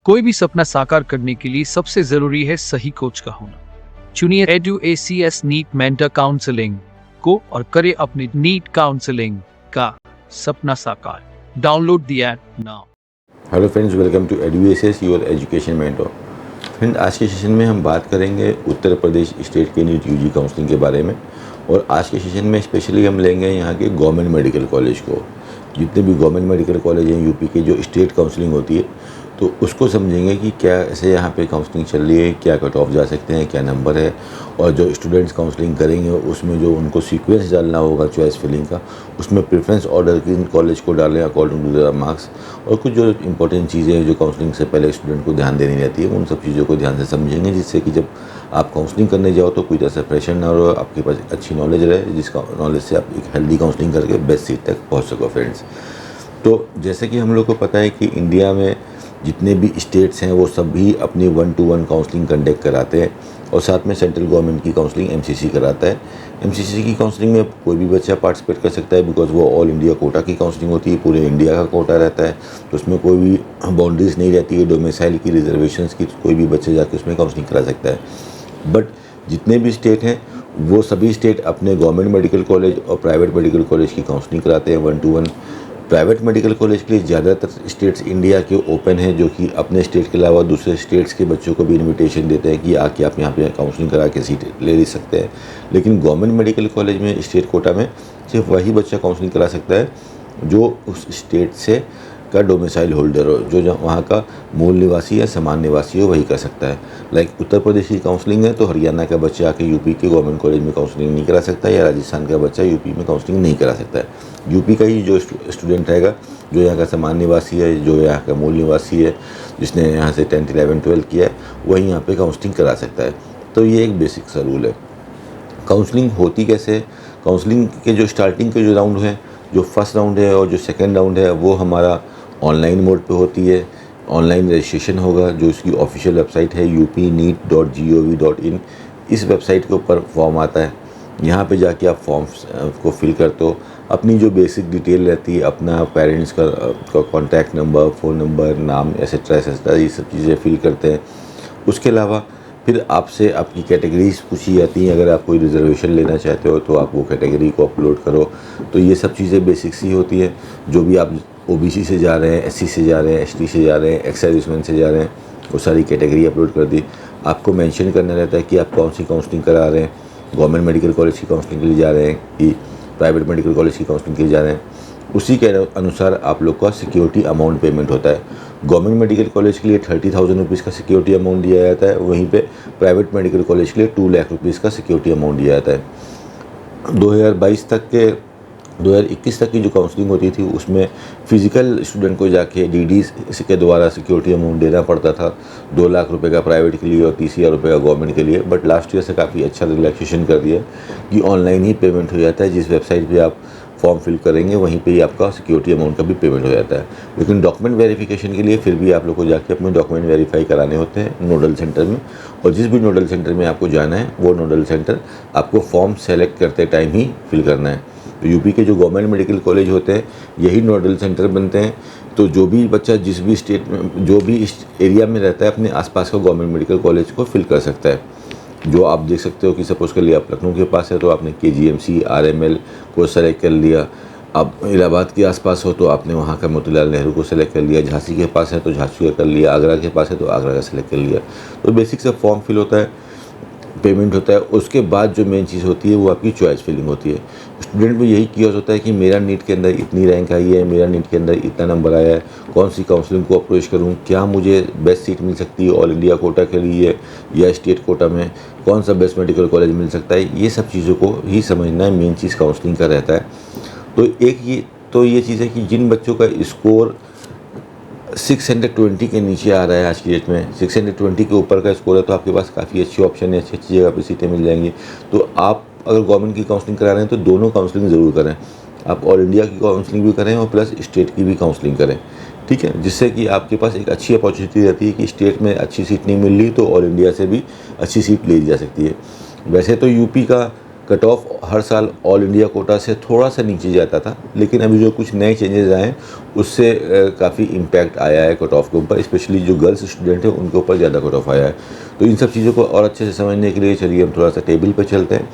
कोई भी सपना साकार करने के लिए सबसे जरूरी है सही कोच का होना। चुनिए EduACS नीट मेंटर काउंसलिंग को और करें अपने नीट काउंसलिंग का सपना साकार। Download the app now. Hello friends, welcome to EduACS your education mentor. Friend, आज के सेशन में हम बात करेंगे उत्तर प्रदेश स्टेट के नीट यूजी काउंसलिंग के बारे में। और आज के सेशन में स्पेशली हम लेंगे यहाँ के गवर्नमेंट मेडिकल कॉलेज को। जितने भी गवर्नमेंट मेडिकल कॉलेज हैं यूपी के, जो स्टेट काउंसलिंग होती है, तो उसको समझेंगे कि क्या ऐसे यहाँ पे काउंसलिंग चल रही है, क्या कट ऑफ जा सकते हैं, क्या नंबर है, और जो स्टूडेंट्स काउंसलिंग करेंगे उसमें जो उनको सीक्वेंस डालना होगा चॉइस फिलिंग का, उसमें प्रेफरेंस ऑर्डर किन कॉलेज को डालें अकॉर्डिंग टू द मार्क्स। और कुछ जो इंपॉर्टेंट चीज़ें हैं जो काउंसलिंग से पहले स्टूडेंट को ध्यान देनी रहती है, उन सब चीज़ों को ध्यान से समझेंगे, जिससे कि जब आप काउंसलिंग करने जाओ तो कोई ऐसा प्रेशर ना हो, आपके पास अच्छी नॉलेज रहे, जिसका नॉलेज से आप एक हेल्दी काउंसलिंग करके बेस्ट सीट तक पहुँच सको। फ्रेंड्स, तो जैसे कि हम लोग को पता है कि इंडिया में जितने भी स्टेट्स हैं वो सभी अपनी 1-to-1 काउंसलिंग कंडक्ट कराते हैं, और साथ में सेंट्रल गवर्नमेंट की काउंसलिंग MCC कराता है। MCC की काउंसलिंग में कोई भी बच्चा पार्टिसिपेट कर सकता है, बिकॉज वो ऑल इंडिया कोटा की काउंसलिंग होती है, पूरे इंडिया का कोटा रहता है, तो उसमें कोई भी बाउंड्रीज नहीं रहती है, डोमिसाइल की, रिजर्वेशंस की, कोई भी बच्चा जाके उसमें काउंसलिंग करा सकता है। बट जितने भी स्टेट हैं वो सभी स्टेट अपने गवर्नमेंट मेडिकल कॉलेज और प्राइवेट मेडिकल कॉलेज की काउंसलिंग कराते हैं 1-to-1। प्राइवेट मेडिकल कॉलेज के लिए ज़्यादातर स्टेट्स इंडिया के ओपन हैं, जो कि अपने स्टेट के अलावा दूसरे स्टेट्स के बच्चों को भी इनविटेशन देते हैं कि आके आप यहाँ पे काउंसलिंग करा के सीट ले सकते हैं। लेकिन गवर्नमेंट मेडिकल कॉलेज में, स्टेट कोटा में, सिर्फ वही बच्चा काउंसलिंग करा सकता है जो उस स्टेट से का डोमिसाइल होल्डर हो, जो वहाँ का मूल निवासी या समान निवासी हो, वही कर सकता है। लाइक उत्तर प्रदेश की काउंसलिंग है तो हरियाणा का बच्चा आके यूपी के गवर्नमेंट कॉलेज में काउंसलिंग नहीं करा सकता, या राजस्थान का बच्चा यूपी में काउंसलिंग नहीं करा सकता है। यूपी का ही जो स्टूडेंट रहेगा, जो यहाँ का समान निवासी है, जो यहाँ का मूल निवासी है, जिसने यहाँ से 10th 11th 12th किया है, वही यहाँ पे काउंसलिंग करा सकता है। तो ये एक बेसिक सा रूल है। काउंसलिंग होती कैसे? काउंसलिंग के जो स्टार्टिंग के जो राउंड हैं, जो फर्स्ट राउंड है और जो सेकेंड राउंड है, वो हमारा ऑनलाइन मोड पे होती है। ऑनलाइन रजिस्ट्रेशन होगा, जो इसकी ऑफिशियल वेबसाइट है upneet.gov.in। इस वेबसाइट के ऊपर फॉर्म आता है, यहाँ पे जाके आप फॉर्म्स को फिल करते हो। अपनी जो बेसिक डिटेल रहती है, अपना पेरेंट्स का कॉन्टैक्ट नंबर, फ़ोन नंबर, नाम, एसेट्रा, ये सब चीज़ें फिल करते हैं। उसके अलावा फिर आपसे आपकी कैटेगरीज पूछी जाती हैं। अगर आप कोई रिजर्वेशन लेना चाहते हो तो आप वो कैटेगरी को अपलोड करो। तो ये सब चीज़ें बेसिक्स ही होती है। जो भी आप OBC से जा रहे हैं, SC से जा रहे हैं, ST से जा रहे हैं, एक्स सर्विसमैन से जा रहे हैं, वो सारी कैटेगरी अपलोड कर दी। आपको मेंशन करना रहता है कि आप कौन सी काउंसलिंग करा रहे हैं, गवर्नमेंट मेडिकल कॉलेज की काउंसलिंग के लिए जा रहे हैं कि प्राइवेट मेडिकल कॉलेज की काउंसलिंग के लिए जा रहे हैं। उसी के अनुसार आप लोग का सिक्योरिटी अमाउंट पेमेंट होता है। गवर्नमेंट मेडिकल कॉलेज के लिए 30,000 रुपीज़ का सिक्योरिटी अमाउंट दिया जाता है, वहीं पे प्राइवेट मेडिकल कॉलेज के लिए 2 लाख रुपीज़ का सिक्योरिटी अमाउंट दिया जाता है। 2021 तक की जो काउंसलिंग होती थी, उसमें फ़िज़िकल स्टूडेंट को जाके DD के द्वारा सिक्योरिटी अमाउंट देना पड़ता था, 2 लाख रुपए का प्राइवेट के लिए और 30,000 रुपये का गवर्नमेंट के लिए। बट लास्ट ईयर से काफ़ी अच्छा रिलैक्सेशन कर दिया कि ऑनलाइन ही पेमेंट हो जाता है। जिस वेबसाइट पे आप फॉर्म फिल करेंगे वहीं पे ही आपका सिक्योरिटी अमाउंट का भी पेमेंट हो जाता है। लेकिन डॉक्यूमेंट वेरिफिकेशन के लिए फिर भी आप लोग को जाके अपने डॉक्यूमेंट वेरीफाई कराने होते हैं नोडल सेंटर में। और जिस भी नोडल सेंटर में आपको जाना है, वो नोडल सेंटर आपको फॉर्म सेलेक्ट करते टाइम ही फिल करना है। तो यूपी के जो गवर्नमेंट मेडिकल कॉलेज होते हैं, यही नोडल सेंटर बनते हैं। तो जो भी बच्चा जिस भी स्टेट में, जो भी इस एरिया में रहता है, अपने आसपास का गवर्नमेंट मेडिकल कॉलेज को फिल कर सकता है। जो आप देख सकते हो कि सपोज़ कर लिया आप लखनऊ के पास है तो आपने KGMC RML को सेलेक्ट कर लिया। आप इलाहाबाद के आसपास हो तो आपने वहाँ का मोतीलाल नेहरू को सेलेक्ट कर लिया। झांसी के पास है तो झांसी का कर लिया। आगरा के पास है तो आगरा का सेलेक्ट कर लिया। तो बेसिक से फॉर्म फिल होता है, पेमेंट होता है। उसके बाद जो मेन चीज़ होती है वो आपकी चॉइस फिलिंग होती है। स्टूडेंट में यही किया होता है कि मेरा नीट के अंदर इतनी रैंक आई है, मेरा नीट के अंदर इतना नंबर आया है, कौन सी काउंसलिंग को अप्रोच करूं, क्या मुझे बेस्ट सीट मिल सकती है ऑल इंडिया कोटा के लिए या स्टेट कोटा में, कौन सा बेस्ट मेडिकल कॉलेज मिल सकता है। ये सब चीज़ों को ही समझना है, मेन चीज़ काउंसलिंग का रहता है। तो ये चीज़ है कि जिन बच्चों का स्कोर 620 के नीचे आ रहा है आज की डेट में, 620 के ऊपर का स्कोर है, तो आपके पास काफ़ी अच्छी ऑप्शन है, अच्छी अच्छी जगह पर सीटें मिल जाएंगी। तो आप अगर गवर्नमेंट की काउंसलिंग करा रहे हैं तो दोनों काउंसलिंग ज़रूर करें। आप ऑल इंडिया की काउंसलिंग भी करें और प्लस स्टेट की भी काउंसलिंग करें, ठीक है, जिससे कि आपके पास एक अच्छी अपॉर्चुनिटी रहती है कि स्टेट में अच्छी सीट नहीं मिल रही तो ऑल इंडिया से भी अच्छी सीट ले ली जा सकती है। वैसे तो यूपी का कट ऑफ हर साल ऑल इंडिया कोटा से थोड़ा सा नीचे जाता था, लेकिन अभी जो कुछ नए चेंजेस आए हैं उससे काफ़ी इम्पैक्ट आया है कट ऑफ के ऊपर, स्पेशली जो गर्ल्स स्टूडेंट हैं उनके ऊपर ज़्यादा कट ऑफ आया है। तो इन सब चीज़ों को और अच्छे से समझने के लिए चलिए हम थोड़ा सा टेबल पर चलते हैं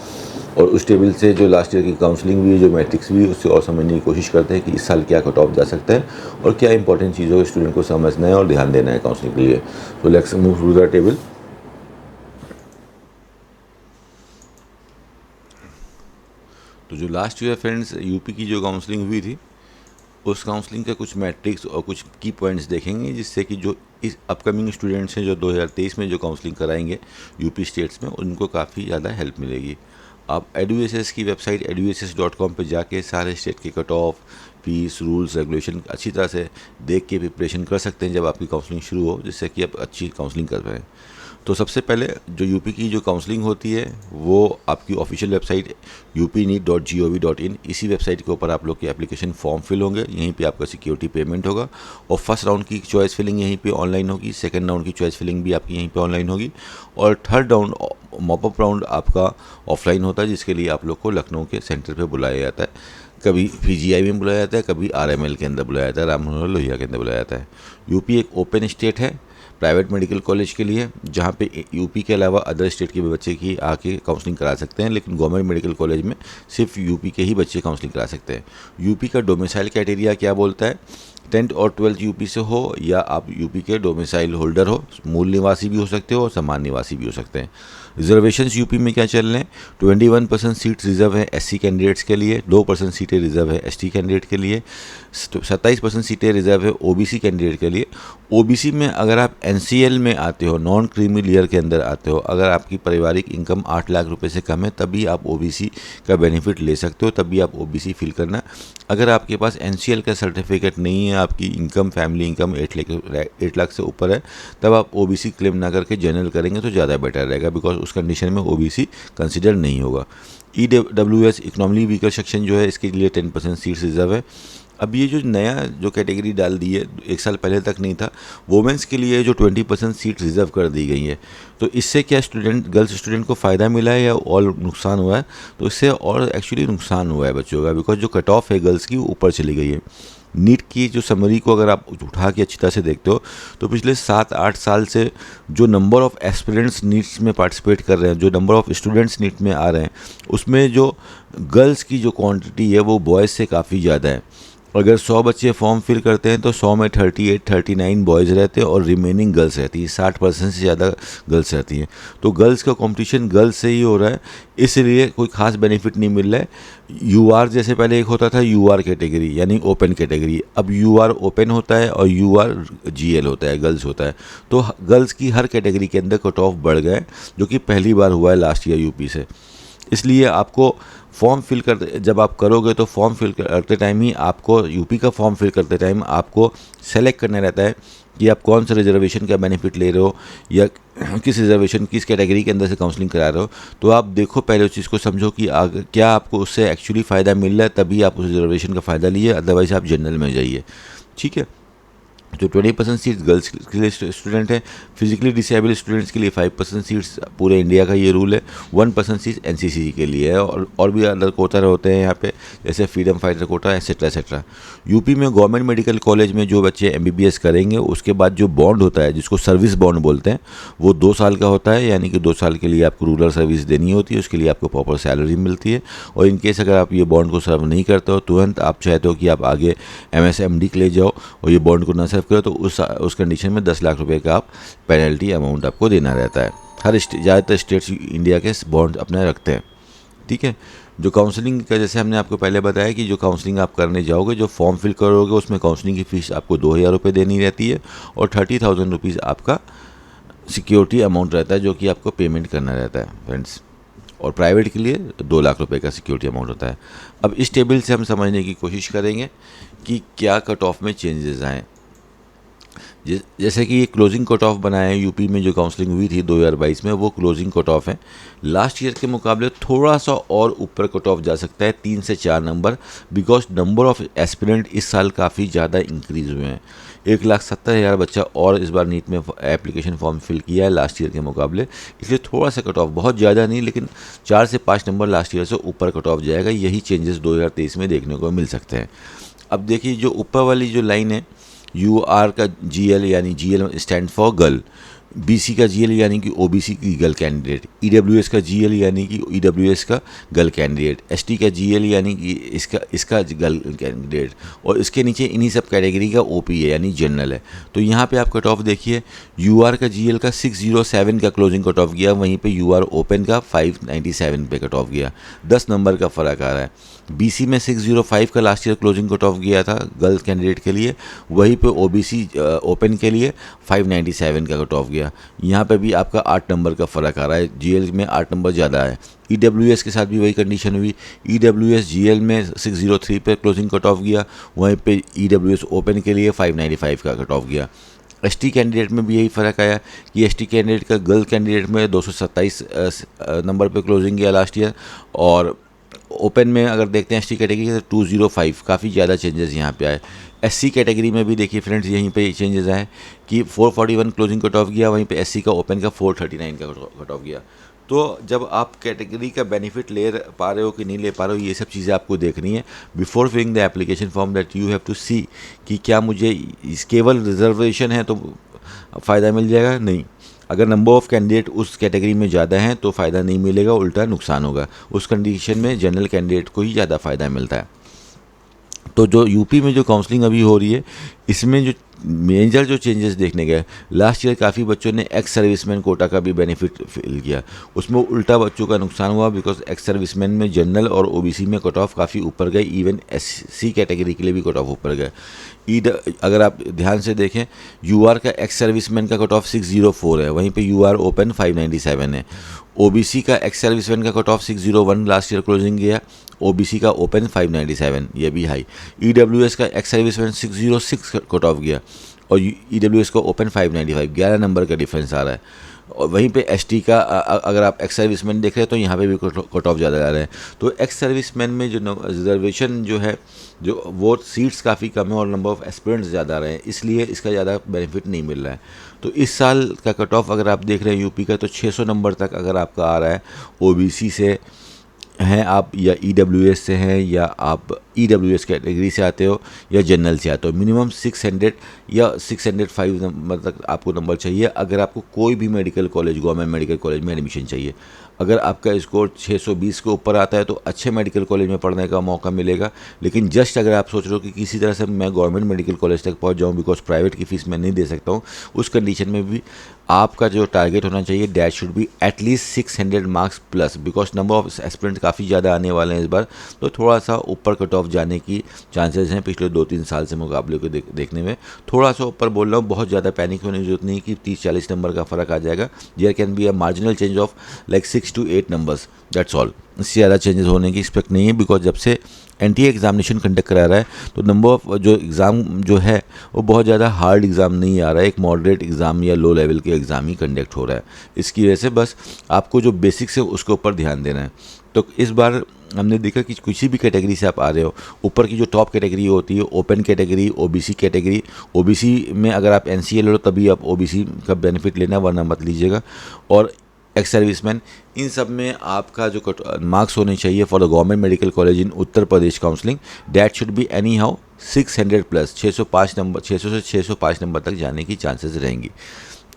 और उस टेबल से जो लास्ट ईयर की काउंसलिंग हुई, जो मैट्रिक्स हुई, उससे और समझने की कोशिश करते हैं कि इस साल क्या कट ऑफ जा सकता है और क्या इंपॉर्टेंट चीज़ों को स्टूडेंट को समझना है और ध्यान देना है काउंसलिंग के लिए। तो let's move through the table. तो जो लास्ट ईयर फ्रेंड्स यूपी की जो काउंसलिंग हुई थी, उस काउंसलिंग के कुछ मैट्रिक्स और कुछ की पॉइंट्स देखेंगे, जिससे कि जो इस अपकमिंग स्टूडेंट्स हैं जो 2023 में जो काउंसलिंग कराएंगे यूपी स्टेट्स में, उनको काफ़ी ज़्यादा हेल्प मिलेगी। आप EduSS की वेबसाइट eduss.com पे जाके सारे स्टेट के cut off, fees, rules, regulation अच्छी तरह से देख के प्रिपरेशन कर सकते हैं जब आपकी काउंसलिंग शुरू हो, जिससे कि आप अच्छी काउंसलिंग कर पाएँ। तो सबसे पहले जो यूपी की जो काउंसलिंग होती है वो आपकी ऑफिशियल वेबसाइट upneet.gov.in, इसी वेबसाइट के ऊपर आप लोग के एप्लीकेशन फॉर्म फिल होंगे, यहीं पे आपका सिक्योरिटी पेमेंट होगा और फर्स्ट राउंड की चॉइस फिलिंग यहीं पे ऑनलाइन होगी, सेकंड राउंड की चॉइस फिलिंग भी आपकी यहीं पे ऑनलाइन होगी और थर्ड राउंड मॉपअप राउंड आपका ऑफलाइन होता है, जिसके लिए आप लोग को लखनऊ के सेंटर पर बुलाया जाता है। कभी PGI में बुलाया जाता है, कभी RML के अंदर बुलाया जाता है, राम मनोहर लोहिया के अंदर बुलाया जाता है। यूपी एक ओपन स्टेट है प्राइवेट मेडिकल कॉलेज के लिए, जहाँ पे यूपी के अलावा अदर स्टेट के भी बच्चे की आके काउंसलिंग करा सकते हैं, लेकिन गवर्नमेंट मेडिकल कॉलेज में सिर्फ यूपी के ही बच्चे काउंसलिंग करा सकते हैं। यूपी का डोमिसाइल क्राइटेरिया क्या बोलता है, 10th और 12th यूपी से हो या आप यूपी के डोमिसाइल होल्डर हो, मूल निवासी भी हो सकते हो और समान निवासी भी हो सकते हैं। रिजर्वेशंस यूपी में क्या चल रहे हैं, 21% सीट रिजर्व है SC कैंडिडेट्स के लिए, 2% सीटें रिजर्व है ST कैंडिडेट के लिए, 27% सीटें रिजर्व है OBC कैंडिडेट के लिए। OBC में अगर आप NCL में आते हो, नॉन क्रीमी लेयर के अंदर आते हो, अगर आपकी पारिवारिक इनकम 8 लाख रुपए से कम है तभी आप OBC का बेनिफिट ले सकते हो, तभी आप OBC फिल करना। अगर आपके पास NCL का सर्टिफिकेट नहीं है, आपकी इनकम फैमिली इनकम 8 लाख से ऊपर है, तब आप OBC क्लेम ना करके जनरल करेंगे तो ज़्यादा बेटर रहेगा, बिकॉज उस कंडीशन में OBC कंसिडर नहीं होगा। EWS इकोनॉमिकली वीकर सेक्शन जो है, इसके लिए 10% सीट्स रिजर्व है। अब ये जो नया जो कैटेगरी डाल दी है, 1 साल पहले तक नहीं था, वुमेंस के लिए जो 20% सीट रिजर्व कर दी गई है। तो इससे क्या गर्ल्स स्टूडेंट को फ़ायदा मिला है या और नुकसान हुआ है, तो इससे और एक्चुअली नुकसान हुआ है बच्चों का, बिकॉज जो कट ऑफ है गर्ल्स की ऊपर चली गई है। नीट की जो समरी को अगर आप उठा के अच्छी तरह से देखते हो तो पिछले 7-8 साल से जो नंबर ऑफ़ एस्पिरेंट्स नीट्स में पार्टिसिपेट कर रहे हैं, जो नंबर ऑफ़ स्टूडेंट्स नीट में आ रहे हैं, उसमें जो गर्ल्स की जो क्वांटिटी है वो बॉयज़ से काफ़ी ज़्यादा है। अगर 100 बच्चे फॉर्म फिल करते हैं तो 100 में 38-39 बॉयज़ रहते हैं और रिमेनिंग गर्ल्स रहती है, 60% से ज़्यादा गर्ल्स रहती हैं। तो गर्ल्स का कंपटीशन गर्ल्स से ही हो रहा है, इसलिए कोई ख़ास बेनिफिट नहीं मिल रहा है। UR जैसे पहले एक होता था UR कैटेगरी यानी ओपन कैटेगरी, अब UR ओपन होता है और UR GL होता है, गर्ल्स होता है। तो गर्ल्स की हर कैटेगरी के अंदर कट ऑफ बढ़ गए, जो कि पहली बार हुआ है लास्ट ईयर यूपी से। इसलिए आपको फॉर्म फिल करते जब आप करोगे तो फॉर्म फिल करते टाइम ही आपको यूपी का फॉर्म फिल करते टाइम आपको सेलेक्ट करना रहता है कि आप कौन सा रिजर्वेशन का बेनिफिट ले रहे हो या किस रिजर्वेशन किस कैटेगरी के अंदर से काउंसलिंग करा रहे हो। तो आप देखो पहले उस चीज़ को समझो कि क्या आपको उससे एक्चुअली फ़ायदा मिल रहा है, तभी आप उस रिजर्वेशन का फ़ायदा लिए, अदरवाइज़ आप जनरल में जाइए। ठीक है, जो 20% सीट्स गर्ल्स के लिए स्टूडेंट हैं, फिजिकली डिसेबल स्टूडेंट्स के लिए 5% सीट्स, पूरे इंडिया का ये रूल है। 1% सीट्स NCC के लिए है और भी अदर कोटा होते हैं यहाँ पे, जैसे freedom fighter quota etcetera etcetera. UP में गवर्नमेंट मेडिकल कॉलेज में जो बच्चे MBBS करेंगे, उसके बाद जो बॉन्ड होता है जिसको सर्विस बॉन्ड बोलते हैं, वो 2 साल का होता है, यानी कि 2 साल के लिए आपको रूरल सर्विस देनी होती है, उसके लिए आपको प्रॉपर सैलरी मिलती है। और इनकेस अगर आप ये बॉन्ड को सर्व नहीं करते हो, तुरंत आप चाहते हो कि आप आगे MS MD के ले जाओ और ये बॉन्ड को ना सर्व करो, तो उस कंडीशन में 10 लाख रुपए का आप पेनल्टी अमाउंट आपको देना रहता है। हर ज़्यादातर स्टेट्स इंडिया के बॉन्ड अपने रखते हैं। ठीक है, जो काउंसलिंग का जैसे हमने आपको पहले बताया कि जो काउंसलिंग आप करने जाओगे, जो फॉर्म फिल करोगे, उसमें काउंसलिंग की फ़ीस आपको 2000 रुपये देनी रहती है और 30,000 रुपीज़ आपका सिक्योरिटी अमाउंट रहता है, जो कि आपको पेमेंट करना रहता है फ्रेंड्स। और प्राइवेट के लिए 2 लाख रुपए का सिक्योरिटी अमाउंट होता है। अब इस टेबल से हम समझने की कोशिश करेंगे कि क्या कट ऑफ में चेंजेस आए। जैसे कि ये क्लोजिंग कट ऑफ बनाया है यूपी में, जो काउंसलिंग हुई थी 2022 में, वो क्लोजिंग कट ऑफ है। लास्ट ईयर के मुकाबले थोड़ा सा और ऊपर कट ऑफ जा सकता है, 3 से 4 number, because number of aspirant इस साल काफ़ी ज़्यादा इंक्रीज़ हुए हैं। 1,70,000 बच्चा और इस बार नीट में एप्लीकेशन फॉर्म फिल किया है लास्ट ईयर के मुकाबले, इसलिए थोड़ा सा कट ऑफ, बहुत ज़्यादा नहीं लेकिन 4 से 5 नंबर लास्ट ईयर से ऊपर कट ऑफ जाएगा। यही चेंजेस 2023 में देखने को मिल सकते हैं। अब देखिए जो ऊपर वाली जो लाइन है, UR का GL यानी GL stand for girl, BC का GL यानी कि OBC की गर्ल कैंडिडेट, EWS का GL यानी कि EWS का गर्ल कैंडिडेट, ST का GL यानी कि इसका गर्ल कैंडिडेट, और इसके नीचे इन्हीं सब कैटेगरी का OP है यानी जनरल है। तो यहाँ पे आप कट ऑफ देखिए, UR का GL का 607 का क्लोजिंग कट ऑफ गया, वहीं पे UR ओपन का 597 पे कट ऑफ गया, 10 नंबर का फ़र्क आ रहा है। BC में 605 का last year closing cut off गया था गर्ल्स कैंडिडेट के लिए, वहीं पे OBC ओपन के लिए 597 का कट ऑफ गया। यहाँ पे भी आपका 8 नंबर का फ़र्क आ रहा है, GL में 8 नंबर ज़्यादा है। EWS के साथ भी वही कंडीशन हुई, EWS GL में 603 पे क्लोजिंग कट ऑफ गया, वहीं पे EWS ओपन के लिए 595 का कट ऑफ गया। ST कैंडिडेट में भी यही फ़र्क आया कि ST कैंडिडेट का गर्ल कैंडिडेट में 227 नंबर पे क्लोजिंग गया लास्ट ईयर, और ओपन में अगर देखते हैं ST कैटेगरी तो 205, काफ़ी ज़्यादा चेंजेस यहाँ पे आए। SC कैटेगरी में भी देखिए फ्रेंड्स यहीं पे चेंजेस आए कि 441 क्लोजिंग कट ऑफ गया, वहीं पे SC का ओपन का 439 का कट ऑफ गया। तो जब आप कैटेगरी का बेनिफिट ले पा रहे हो कि नहीं ले पा रहे हो, ये सब चीज़ें आपको देखनी है before filling the application form, that you have to see कि क्या मुझे केवल रिजर्वेशन है तो फ़ायदा मिल जाएगा, नहीं। अगर नंबर ऑफ़ कैंडिडेट उस कैटेगरी में ज़्यादा हैं तो फ़ायदा नहीं मिलेगा, उल्टा नुकसान होगा। उस कंडीशन में जनरल कैंडिडेट को ही ज़्यादा फ़ायदा मिलता है। तो जो यूपी में जो काउंसलिंग अभी हो रही है, इसमें जो मेजर जो चेंजेस देखने गए, लास्ट ईयर काफ़ी बच्चों ने एक्स सर्विसमैन कोटा का भी बेनिफिट फिल किया, उसमें उल्टा बच्चों का नुकसान हुआ, बिकॉज एक्स सर्विसमैन में जनरल और ओबीसी में कट ऑफ काफ़ी ऊपर गए, इवन एससी कैटेगरी के लिए भी कट ऑफ ऊपर गए। अगर आप ध्यान से देखें, यूआर का एक्स सर्विसमैन का कट ऑफ 604 है, वहीं पे यूआर ओपन 597 है। ओबीसी का एक्स सर्विसमैन का cut off 601 last year closing गया, ओबीसी का ओपन 597, ये भी हाई। ईडब्ल्यूएस का एक्स सर्विसमैन 606 कट ऑफ गया और ईडब्ल्यूएस का ओपन 595, 11 नंबर का डिफरेंस आ रहा है। और वहीं पे एसटी का अगर आप एक्स सर्विसमैन देख रहे हैं तो यहाँ पे भी कट ऑफ ज़्यादा आ रहे हैं। तो एक्स सर्विसमैन में जो रिजर्वेशन जो है, जो वो सीट्स काफ़ी कम है और नंबर ऑफ़ एस्पिरेंट्स ज़्यादा आ रहे हैं, इसलिए इसका ज़्यादा बेनिफिट नहीं मिल रहा है। तो इस साल का कट ऑफ अगर आप देख रहे हैं यूपी का, तो 600 नंबर तक अगर आपका आ रहा है, ओबीसी से हैं आप या ईडब्ल्यूएस से हैं या आप ईडब्ल्यूएस कैटेगरी से आते हो या जनरल से आते हो, मिनिमम 600 या 605 नंबर तक आपको नंबर चाहिए अगर आपको कोई भी medical college, government medical college में एडमिशन चाहिए। अगर आपका स्कोर 620 के ऊपर आता है तो अच्छे मेडिकल कॉलेज में पढ़ने का मौका मिलेगा। लेकिन जस्ट अगर आप सोच रहे हो कि किसी तरह से मैं गवर्नमेंट मेडिकल कॉलेज तक पहुंच जाऊं बिकॉज प्राइवेट की फ़ीस मैं नहीं दे सकता हूं, उस कंडीशन में भी आपका जो टारगेट होना चाहिए, that should be at least 600 marks plus, because number of aspirant काफ़ी ज़्यादा आने वाले हैं इस बार, तो थोड़ा सा ऊपर कट ऑफ जाने की चांसेस हैं पिछले 2-3 साल से मुकाबले को देखने में। थोड़ा सा ऊपर बोल रहा हूँ, बहुत ज़्यादा पैनिक होने की जरूरत नहीं कि 30-40 नंबर का फ़र्क आ जाएगा। There can be a marginal change of like 6 to 8 numbers, that's all. इससे ज़्यादा चेंजेस होने की एक्सपेक्ट नहीं है, बिकॉज जब से एनटीए एग्जामिनेशन कंडक्ट करा रहा है तो नंबर ऑफ जो एग्ज़ाम जो है वो बहुत ज़्यादा हार्ड एग्ज़ाम नहीं आ रहा है, एक मॉडरेट एग्ज़ाम या लो लेवल के एग्ज़ाम ही कंडक्ट हो रहा है। इसकी वजह से बस आपको जो बेसिक्स है उसके ऊपर ध्यान देना है। तो इस बार हमने देखा कि किसी भी कैटेगरी से आप आ रहे हो, ऊपर की जो टॉप कैटेगरी होती है, open category, OBC category, OBC में अगर आप एनसीए ले लो तभी आप ओबीसी का बेनिफिट लेना, वरना मत लीजिएगा। और एक्स सर्विसमैन, इन सब में आपका जो मार्क्स होने चाहिए for the government medical college in Uttar Pradesh counselling, that should be any how 600 plus, 605 number, 600 से 605 नंबर तक जाने की चांसेस रहेंगी।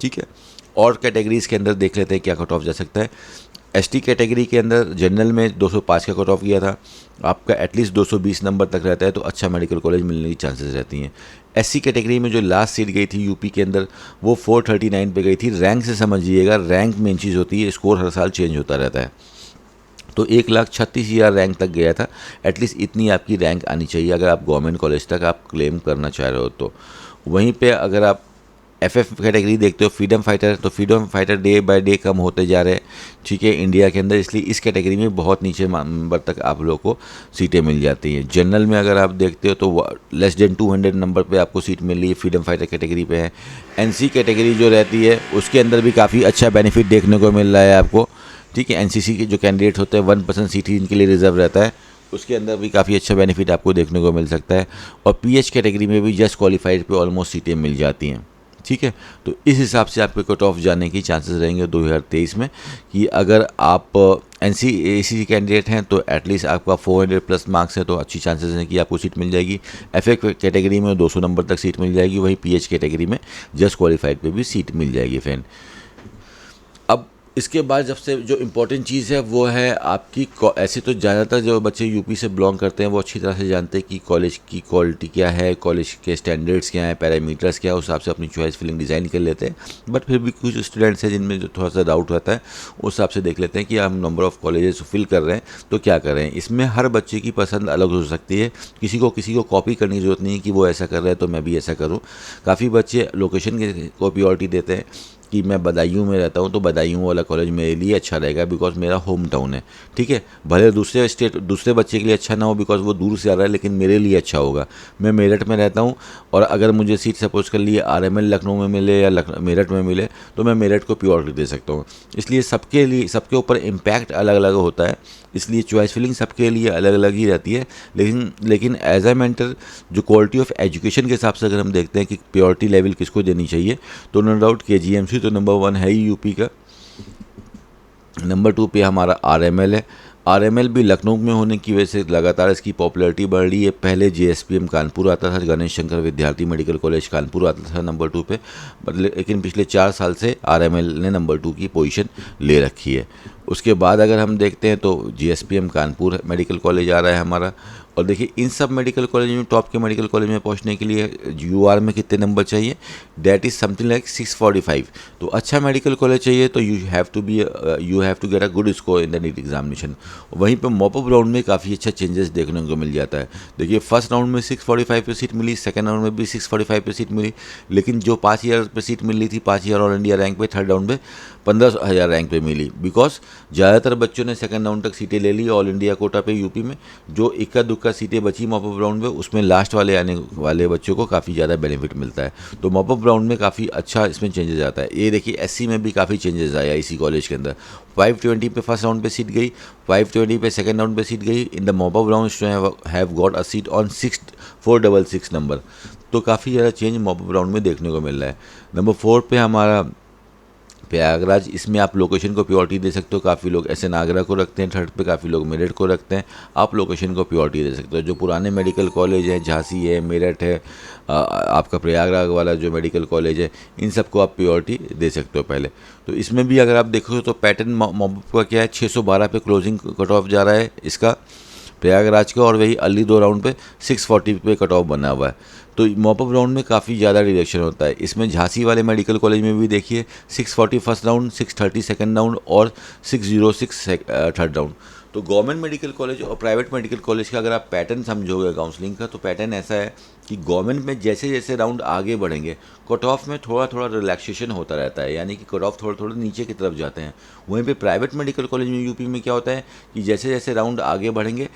ठीक है, और कैटेगरीज के अंदर देख लेते हैं क्या कट ऑफ जा सकता है। एसटी कैटेगरी के अंदर जनरल में 205 का कट ऑफ गया था, आपका एटलीस्ट 220 नंबर तक रहता है तो अच्छा मेडिकल कॉलेज मिलने की चांसेस रहती हैं। एससी कैटेगरी में जो लास्ट सीट गई थी यूपी के अंदर वो 439 पे गई थी। रैंक से समझिएगा, रैंक मेन चीज़ होती है, स्कोर हर साल चेंज होता रहता है। तो 1,36,000 रैंक तक गया था, एटलीस्ट इतनी आपकी रैंक आनी चाहिए अगर आप गवर्नमेंट कॉलेज तक आप क्लेम करना चाह रहे हो तो। वहीं पे अगर आप एफएफ कैटेगरी देखते हो, फ्रीडम फाइटर, तो freedom fighter day by day कम होते जा रहे हैं, ठीक है, इंडिया के अंदर, इसलिए इस कैटेगरी में बहुत नीचे नंबर तक आप लोगों को सीटें मिल जाती हैं। जनरल में अगर आप देखते हो तो लेस देन 200 नंबर पे आपको सीट मिल रही है, फ्रीडम फाइटर कैटेगरी पे है। एनसी कैटेगरी जो रहती है उसके अंदर भी काफ़ी अच्छा बेनिफिट देखने को मिल रहा है आपको, ठीक है। एनसीसी के जो कैंडिडेट होते हैं 1% सीट ही इनके लिए रिजर्व रहता है, उसके अंदर भी काफ़ी अच्छा बेनिफिट आपको देखने को मिल सकता है। और पीएच कैटेगरी में भी जस्ट क्वालिफाइड पे ऑलमोस्ट सीटें मिल जाती हैं। ठीक है, तो इस हिसाब से आपके कट ऑफ जाने की चांसेस रहेंगे 2023 में, कि अगर आप NCAC कैंडिडेट हैं तो एटलीस्ट आपका 400 प्लस मार्क्स है तो अच्छी चांसेस हैं कि आपको सीट मिल जाएगी। FA कैटेगरी में 200 नंबर तक सीट मिल जाएगी, वहीं PH कैटेगरी में जस्ट क्वालिफाइड पे भी सीट मिल जाएगी फ्रेंड। अब इसके बाद सबसे जो इम्पोर्टेंट चीज़ है वो है आपकी, ऐसे तो ज़्यादातर जो बच्चे यूपी से बिलोंग करते हैं वो अच्छी तरह से जानते हैं कि कॉलेज की क्वालिटी क्या है, कॉलेज के स्टैंडर्ड्स क्या हैं, पैरामीटर्स क्या है, उस हिसाब से अपनी चॉइस फिलिंग डिज़ाइन कर लेते हैं। बट फिर भी कुछ स्टूडेंट्स हैं जिनमें जो थोड़ा सा डाउट रहता है, उस हिसाब से देख लेते हैं कि हम नंबर ऑफ़ कॉलेजेस फिल कर रहे हैं तो क्या कर रहे हैं। इसमें हर बच्चे की पसंद अलग हो सकती है, किसी को कॉपी करने की ज़रूरत नहीं है कि वो ऐसा कर रहा है तो मैं भी ऐसा करूँ। काफ़ी बच्चे लोकेशन को प्रायोरिटी देते हैं कि मैं बदायूं में रहता हूं तो बदायूं वाला कॉलेज मेरे लिए अच्छा रहेगा बिकॉज मेरा होम टाउन है। ठीक है, भले दूसरे बच्चे के लिए अच्छा ना हो बिकॉज वो दूर से आ रहा है, लेकिन मेरे लिए अच्छा होगा। मैं मेरठ में रहता हूं और अगर मुझे सीट सपोज कर लिए RML लखनऊ में मिले या मेरठ में मिले तो मैं मेरठ को प्योरिटी दे सकता हूँ। इसलिए सबके ऊपर इम्पैक्ट अलग अलग होता है, इसलिए चॉइस फिलिंग सबके लिए अलग अलग ही रहती है। लेकिन एज ए मेंटर जो क्वालिटी ऑफ एजुकेशन के हिसाब से अगर हम देखते हैं कि प्योरिटी लेवल किसको देनी चाहिए, तो नो डाउट KGMC तो नंबर 1 है ही यूपी का। नंबर 2 पे हमारा RML है। RML भी लखनऊ में होने की वजह से लगातार इसकी पॉपुलैरिटी बढ़ रही है। पहले JSPM कानपुर आता था, गणेश शंकर विद्यार्थी मेडिकल कॉलेज कानपुर आता था नंबर 2 पे, लेकिन पिछले 4 साल से RML ने नंबर 2 की पोजीशन ले रखी है। उसके बाद अगर हम देखते हैं तो JSPM कानपुर मेडिकल कॉलेज आ रहा है हमारा। और देखिए इन सब मेडिकल कॉलेज में, टॉप के मेडिकल कॉलेज में पहुंचने के लिए UR में कितने नंबर चाहिए, डैट इज़ समथिंग लाइक 645। तो अच्छा मेडिकल कॉलेज चाहिए तो you have to get a good score in the NEET examination. वहीं पे मॉपअप राउंड में काफ़ी अच्छा चेंजेस देखने को मिल जाता है। देखिए फर्स्ट राउंड में 645 पे सीट मिली, सेकंड राउंड में भी 645 पे सीट मिली, लेकिन जो 5 ईयर पे सीट मिली थी, 5 ईयर ऑल इंडिया रैंक पे, थर्ड राउंड पे 15,000 रैंक पे मिली। बिकॉज ज़्यादातर बच्चों ने सेकंड राउंड तक सीटें ले ली ऑल इंडिया कोटा पे यूपी में। जो इक्का दुक्का सीटें बची मॉपअप राउंड में, उसमें लास्ट वाले आने वाले बच्चों को काफ़ी ज़्यादा बेनिफिट मिलता है। तो मॉपअप राउंड में काफ़ी अच्छा इसमें चेंजेस आता है। ये देखिए SC में भी काफ़ी चेंजेस आया इसी कॉलेज के अंदर। 520 पे फर्स्ट राउंड पे सीट गई, 520 पे सेकंड राउंड पे सीट गई। In the mop up round have got a seat on 466 number. तो काफ़ी ज़्यादा चेंज मॉपअप राउंड में देखने को मिल रहा है। नंबर 4 पे हमारा प्रयागराज, इसमें आप लोकेशन को प्योरिटी दे सकते हो। काफ़ी लोग SN आगरा को रखते हैं थर्ड पे, काफ़ी लोग मेरठ को रखते हैं। आप लोकेशन को प्योरिटी दे सकते हो। जो पुराने मेडिकल कॉलेज हैं, झांसी है, मेरठ है, आपका प्रयागराज वाला जो मेडिकल कॉलेज है, इन सबको आप प्योरिटी दे सकते हो पहले। तो इसमें भी अगर आप देखो तो पैटर्न मॉपअप का क्या है, 612 पे क्लोजिंग कट ऑफ जा रहा है इसका प्रयागराज का, और वही अर्ली 2 राउंड पे 640 पे कट ऑफ बना हुआ है। तो मॉपअप राउंड में काफ़ी ज़्यादा डिरेक्शन होता है। इसमें झांसी वाले मेडिकल कॉलेज में भी देखिए 640 फर्स्ट राउंड, 630 सेकंड राउंड और 606 थर्ड राउंड। तो गवर्नमेंट मेडिकल कॉलेज और प्राइवेट मेडिकल कॉलेज का अगर आप पैटर्न समझोगे काउंसलिंग का, तो पैटर्न ऐसा है कि गवर्नमेंट में जैसे जैसे राउंड आगे बढ़ेंगे कट ऑफ में थोड़ा थोड़ा रिलैक्सेशन होता रहता है, यानी कि कट ऑफ थोड़ा थोड़ा नीचे की तरफ जाते हैं। वहीं पे प्राइवेट मेडिकल कॉलेज में यूपी में क्या होता है कि जैसे जैसे राउंड आगे बढ़ेंगे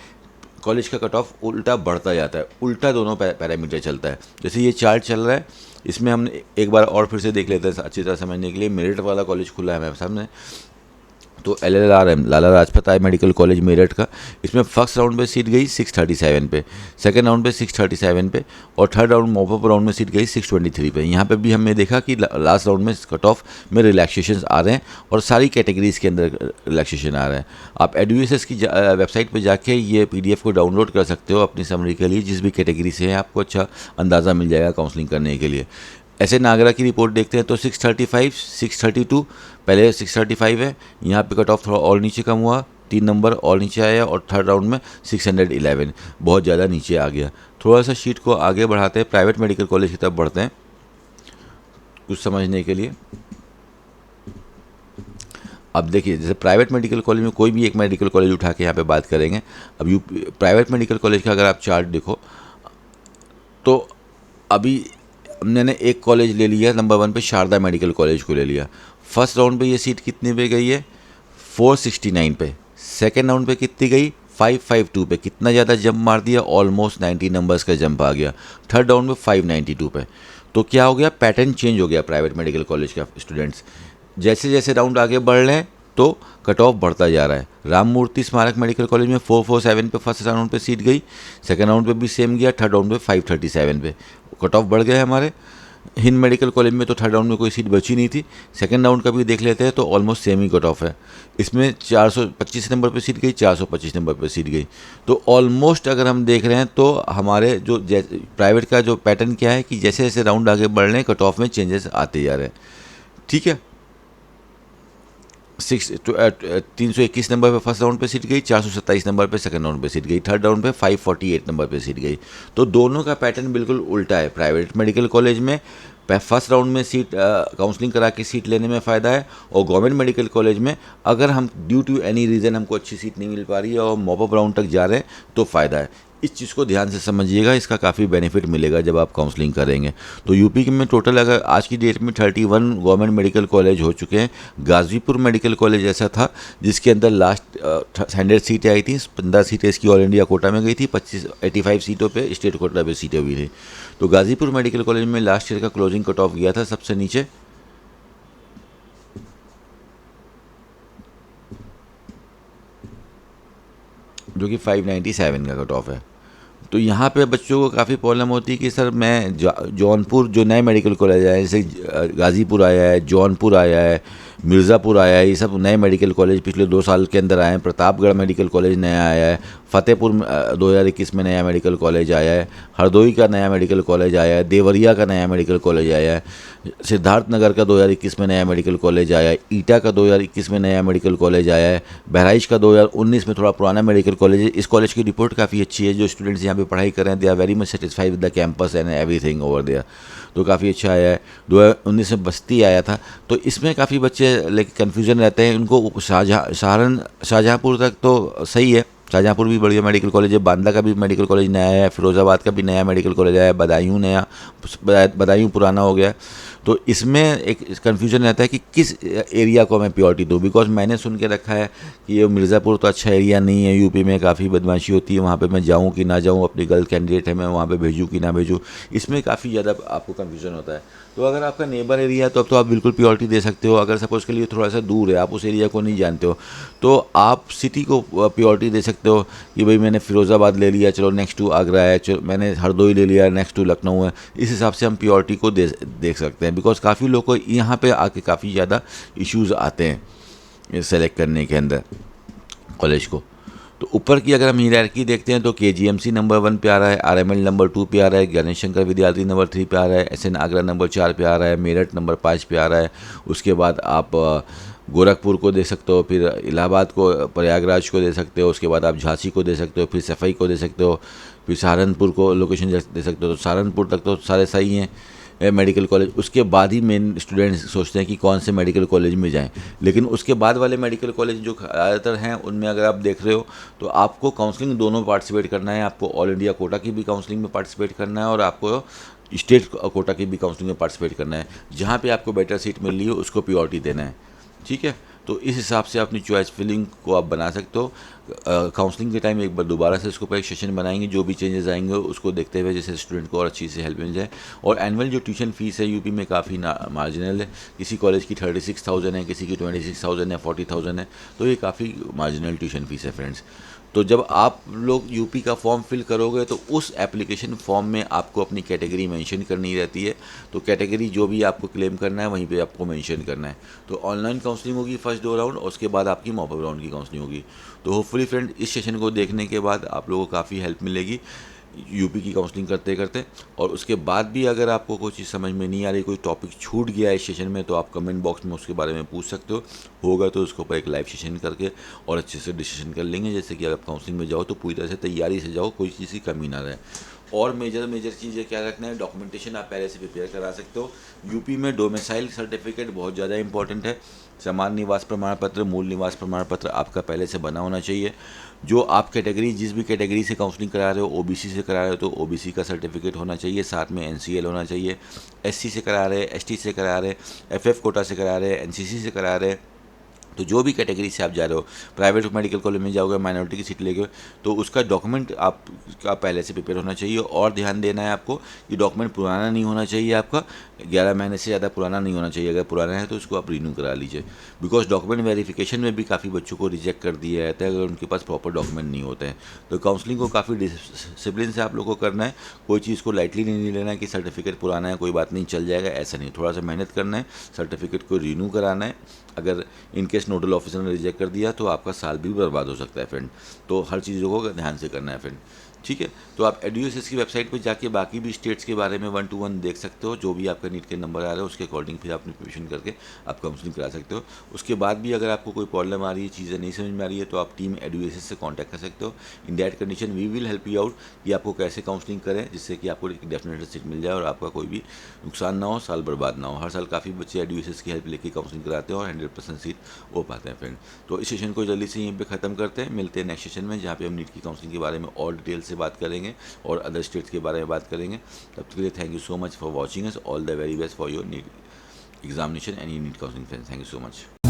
कॉलेज का कट ऑफ उल्टा बढ़ता जाता है, उल्टा दोनों पैरामीटर चलता है। जैसे ये चार्ट चल रहा है, इसमें हम एक बार और फिर से देख लेते हैं अच्छी तरह समझने के लिए। मेरठ वाला कॉलेज खुला है हमारे सामने, तो LLRM Lala Lajpat Rai medical college Meerut का, इसमें फर्स्ट राउंड पे सीट गई 637 पे, सेकंड राउंड पे 637 पे, और थर्ड राउंड मॉपअप राउंड में सीट गई 623 पे। यहाँ पे भी हमने देखा कि लास्ट राउंड में कट ऑफ में रिलैक्सेशन आ रहे हैं और सारी कैटेगरीज के अंदर रिलैक्सेशन आ रहे हैं। आप EDUSS की वेबसाइट पर जाके ये PDF को डाउनलोड कर सकते हो अपनी समरी के लिए, जिस भी कैटेगरी से है आपको अच्छा अंदाज़ा मिल जाएगा काउंसलिंग करने के लिए। SN आगरा की रिपोर्ट देखते हैं तो 635, 632, पहले 635 है, यहाँ पे कट ऑफ थोड़ा और नीचे कम हुआ, 3 नंबर और नीचे आया, और थर्ड राउंड में 611 बहुत ज़्यादा नीचे आ गया। थोड़ा सा शीट को आगे बढ़ाते हैं, प्राइवेट मेडिकल कॉलेज की तरफ बढ़ते हैं कुछ समझने के लिए। अब देखिए जैसे प्राइवेट मेडिकल कॉलेज में कोई भी एक मेडिकल कॉलेज उठा के यहाँ पे बात करेंगे। अब प्राइवेट मेडिकल कॉलेज का अगर आप चार्ट देखो तो अभी मैंने एक कॉलेज ले लिया नंबर 1 पे, शारदा मेडिकल कॉलेज को ले लिया। फर्स्ट राउंड पे ये सीट कितने पे गई है, 469 पे। सेकेंड राउंड पे कितनी गई, 552 पे। कितना ज़्यादा जंप मार दिया, ऑलमोस्ट 90 नंबर्स का जंप आ गया। थर्ड राउंड में 592 पे। तो क्या हो गया, पैटर्न चेंज हो गया प्राइवेट मेडिकल कॉलेज का। स्टूडेंट्स जैसे जैसे राउंड आगे बढ़ रहे हैं तो कट ऑफ बढ़ता जा रहा है। राम मूर्ति स्मारक मेडिकल कॉलेज में 447 पे फर्स्ट राउंड पे सीट गई, सेकंड राउंड पे भी सेम गया, थर्ड राउंड पे 537 पे कट ऑफ बढ़ गए हमारे। हिंद मेडिकल कॉलेज में तो थर्ड राउंड में कोई सीट बची नहीं थी, सेकंड राउंड का भी देख लेते हैं तो ऑलमोस्ट सेम ही कट ऑफ है। इसमें 425 नंबर पे सीट गई, 425 नंबर पे सीट गई। तो ऑलमोस्ट अगर हम देख रहे हैं तो हमारे जो प्राइवेट का जो पैटर्न क्या है कि जैसे जैसे राउंड आगे बढ़ रहे हैं कट ऑफ में चेंजेस आते जा रहे हैं। ठीक है, 321 नंबर पे फर्स्ट राउंड पे सीट गई, 427 नंबर पे सेकंड राउंड पे सीट गई, थर्ड राउंड पे 548 नंबर पे सीट गई। तो दोनों का पैटर्न बिल्कुल उल्टा है। प्राइवेट मेडिकल कॉलेज में फर्स्ट राउंड में सीट काउंसलिंग करा के सीट लेने में फ़ायदा है, और गवर्नमेंट मेडिकल कॉलेज में अगर हम ड्यू टू एनी रीज़न हमको अच्छी सीट नहीं मिल पा रही है और मॉप अप राउंड तक जा रहे हैं तो फ़ायदा है। इस चीज़ को ध्यान से समझिएगा, इसका काफ़ी बेनिफिट मिलेगा जब आप काउंसलिंग करेंगे। तो यूपी में टोटल अगर आज की डेट में 31 गवर्नमेंट मेडिकल कॉलेज हो चुके हैं। गाज़ीपुर मेडिकल कॉलेज ऐसा था जिसके अंदर लास्ट 100 सीटें आई थी, 15 सीटें इसकी ऑल इंडिया कोटा में गई थी, 85 सीटों पे स्टेट कोटा पे सीटें हुई थी। तो गाज़ीपुर मेडिकल कॉलेज में लास्ट ईयर का क्लोजिंग कट ऑफ गया था सबसे नीचे, जो कि 597 का कट ऑफ है। तो यहाँ पे बच्चों को काफ़ी प्रॉब्लम होती है कि सर मैं जौनपुर जो नए मेडिकल कॉलेज आए हैं, जैसे गाज़ीपुर आया है, जौनपुर आया है, मिर्ज़ापुर आया है, ये सब नए मेडिकल कॉलेज पिछले 2 साल के अंदर आए हैं। प्रतापगढ़ मेडिकल कॉलेज नया आया है, फतेहपुर 2021 में नया मेडिकल कॉलेज आया है, हरदोई का नया मेडिकल कॉलेज आया है, देवरिया का नया मेडिकल कॉलेज आया है, सिद्धार्थनगर का 2021 में नया मेडिकल कॉलेज आया है, ईटा का 2021 में नया मेडिकल कॉलेज आया है, बहराइच का 2019 में थोड़ा पुराना मेडिकल कॉलेज है। इस कॉलेज की रिपोर्ट काफ़ी अच्छी है, जो स्टूडेंट्स यहाँ पे पढ़ाई कर रहे हैं they are very much satisfied with the campus and everything over there, तो काफ़ी अच्छा आया है। 2019 में बस्ती आया था, तो इसमें काफ़ी बच्चे लेकिन कन्फ्यूजन रहते हैं। उनको शाहजहाँपुर तक तो सही है, शाहजहाँपुर भी बढ़िया मेडिकल कॉलेज है, बांदा का भी मेडिकल कॉलेज नया है, फिरोज़ाबाद का भी नया मेडिकल कॉलेज आया है, बदायूं पुराना हो गया। तो इसमें एक कन्फ्यूजन रहता है कि किस एरिया को मैं प्योरिटी दूँ, बिकॉज मैंने सुन के रखा है कि ये मिर्ज़ापुर तो अच्छा एरिया नहीं है, यूपी में काफ़ी बदमाशी होती है, वहाँ पे मैं जाऊँ कि ना जाऊँ, अपनी गर्ल कैंडिडेट है मैं वहाँ पे भेजूँ कि ना भेजूँ, इसमें काफ़ी ज़्यादा आपको कन्फ्यूजन होता है। तो अगर आपका नेबर एरिया है तो अब तो आप बिल्कुल प्योरिटी दे सकते हो। अगर सपोज़ के लिए थोड़ा सा दूर है, आप उस एरिया को नहीं जानते हो, तो आप सिटी को प्योरिटी दे सकते हो कि भाई मैंने फिरोज़ाबाद ले लिया, चलो नेक्स्ट टू आगरा है, चलो मैंने हरदोई ले लिया, नेक्स्ट टू लखनऊ है। इस हिसाब से हम प्योरिटी को देख सकते हैं, बिकॉज काफ़ी लोग को यहाँ पे आके काफ़ी ज़्यादा इश्यूज़ आते हैं सेलेक्ट करने के अंदर कॉलेज को। तो ऊपर की अगर हम हायरार्की देखते हैं तो KGMC नंबर 1 पे आ रहा है, RML नंबर 2 पे आ रहा है, गणेश शंकर विद्यालय नंबर 3 पे आ रहा है, SN आगरा नंबर 4 पे आ रहा है, मेरठ नंबर 5 पे आ रहा है। उसके बाद आप गोरखपुर को दे सकते हो, फिर इलाहाबाद को, प्रयागराज को दे सकते हो, उसके बाद आप झांसी को दे सकते हो, फिर सफाई को दे सकते हो, फिर सहारनपुर को लोकेशन दे सकते हो। तो सहारनपुर तक तो सारे सही हैं मेडिकल कॉलेज। उसके बाद ही मेन स्टूडेंट्स सोचते हैं कि कौन से मेडिकल कॉलेज में जाएं, लेकिन उसके बाद वाले मेडिकल कॉलेज जो ज़्यादातर हैं उनमें अगर आप देख रहे हो तो आपको काउंसलिंग दोनों पार्टिसिपेट करना है। आपको ऑल इंडिया कोटा की भी काउंसलिंग में पार्टिसिपेट करना है और आपको स्टेट कोटा की भी काउंसलिंग में पार्टिसिपेट करना है। जहाँ पे आपको बेटर सीट मिल रही हो उसको प्रियोरिटी देना है, ठीक है। तो इस हिसाब से अपनी चॉइस फिलिंग को आप बना सकते हो। काउंसलिंग के टाइम एक बार दोबारा से इसको पर एक सेशन बनाएंगे, जो भी चेंजेस आएंगे उसको देखते हुए जैसे स्टूडेंट को और अच्छी से हेल्प मिल जाए। और एनुअल जो ट्यूशन फीस है यूपी में काफ़ी मार्जिनल है, किसी कॉलेज की 36,000 है, किसी की 26,000 है, 40,000 है, तो ये काफ़ी मार्जिनल ट्यूशन फीस है फ्रेंड्स। तो जब आप लोग यूपी का फॉर्म फिल करोगे तो उस एप्लीकेशन फॉर्म में आपको अपनी कैटेगरी मेंशन करनी रहती है। तो कैटेगरी जो भी आपको क्लेम करना है वहीं पे आपको मेंशन करना है। तो ऑनलाइन काउंसलिंग होगी फर्स्ट 2 राउंड और उसके बाद आपकी मॉप अप राउंड की काउंसलिंग होगी। तो होपफुली फ्रेंड इस सेशन को देखने के बाद आप लोगों को काफ़ी हेल्प मिलेगी यूपी की काउंसलिंग करते करते। और उसके बाद भी अगर आपको कोई चीज़ समझ में नहीं आ रही, कोई टॉपिक छूट गया है इस सेशन में, तो आप कमेंट बॉक्स में उसके बारे में पूछ सकते हो। होगा तो उसके ऊपर एक लाइव सेशन करके और अच्छे से डिसीजन कर लेंगे। जैसे कि अगर आप काउंसलिंग में जाओ तो पूरी तरह से तैयारी से जाओ, कोई चीज़ की कमी ना रहे। और मेजर चीज़ें क्या रखना है, डॉक्यूमेंटेशन आप पहले से प्रिपेयर करा सकते हो। यूपी में डोमिसाइल सर्टिफिकेट बहुत ज़्यादा इंपॉर्टेंट है। समान निवास प्रमाण पत्र, मूल निवास प्रमाण पत्र आपका पहले से बना होना चाहिए। जो आप कैटेगरी, जिस भी कैटेगरी से काउंसलिंग करा रहे हो, ओबीसी से करा रहे हो तो ओबीसी का सर्टिफिकेट होना चाहिए, साथ में एनसीएल होना चाहिए। एससी से करा रहे, एसटी से करा रहे, एफएफ कोटा से करा रहे, एनसीसी से करा रहे, तो जो भी कैटेगरी से आप जा रहे हो, प्राइवेट मेडिकल कॉलेज में जाओगे, माइनॉरिटी की सीट लेके, तो उसका डॉक्यूमेंट आपका पहले से प्रिपेयर होना चाहिए। और ध्यान देना है आपको कि डॉक्यूमेंट पुराना नहीं होना चाहिए, आपका 11 महीने से ज़्यादा पुराना नहीं होना चाहिए। अगर पुराना है तो उसको आप रिन्यू करा लीजिए, बिकॉज डॉक्यूमेंट वेरिफिकेशन में भी काफ़ी बच्चों को रिजेक्ट कर दिया जाता है अगर उनके पास प्रॉपर डॉक्यूमेंट नहीं होते हैं। तो काउंसलिंग को काफ़ी डिसिप्लिन से आप लोग को करना है, कोई चीज़ को लाइटली नहीं लेना है कि सर्टिफिकेट पुराना है कोई बात नहीं चल जाएगा, ऐसा नहीं। थोड़ा सा मेहनत करना है, सर्टिफिकेट को रिन्यू कराना है। अगर इनकेस नोडल ऑफिसर ने रिजेक्ट कर दिया तो आपका साल भी बर्बाद हो सकता है फ्रेंड। तो हर चीज़ों को ध्यान से करना है फ्रेंड, ठीक है। तो आप एडुएसएस की वेबसाइट पर जाके बाकी भी स्टेट्स के बारे में 1 to 1 देख सकते हो, जो भी आपका नीट के नंबर आ रहे हैं उसके अकॉर्डिंग फिर आप प्रिपरेशन करके आप काउंसलिंग करा सकते हो। उसके बाद भी अगर आपको कोई प्रॉब्लम आ रही है, चीज़ें नहीं समझ में आ रही है, तो आप टीम एडुएसएस से कांटेक्ट कर सकते हो। In that condition we will help you out कि आपको कैसे काउंसलिंग करें जिससे कि आपको एक डेफिनेट सीट मिल जाए और आपका कोई भी नुकसान ना हो, साल बर्बाद ना हो। हर साल काफ़ी बच्चे एडुएसएस की हेल्प लेके काउंसलिंग कराते हैं और 100% सीट हो पाते हैं फ्रेंड। तो इस सेशन को जल्दी से यहीं पे ख़त्म करते हैं, मिलते हैं नेक्स्ट सेशन में जहाँ पे हम नीट की काउंसलिंग के बारे में और डिटेल से बात करेंगे और अदर स्टेट्स के बारे में बात करेंगे। तब तक के लिए thank you so much for watching us, all the very best for your NEET examination and NEET counselling friends, thank you so much.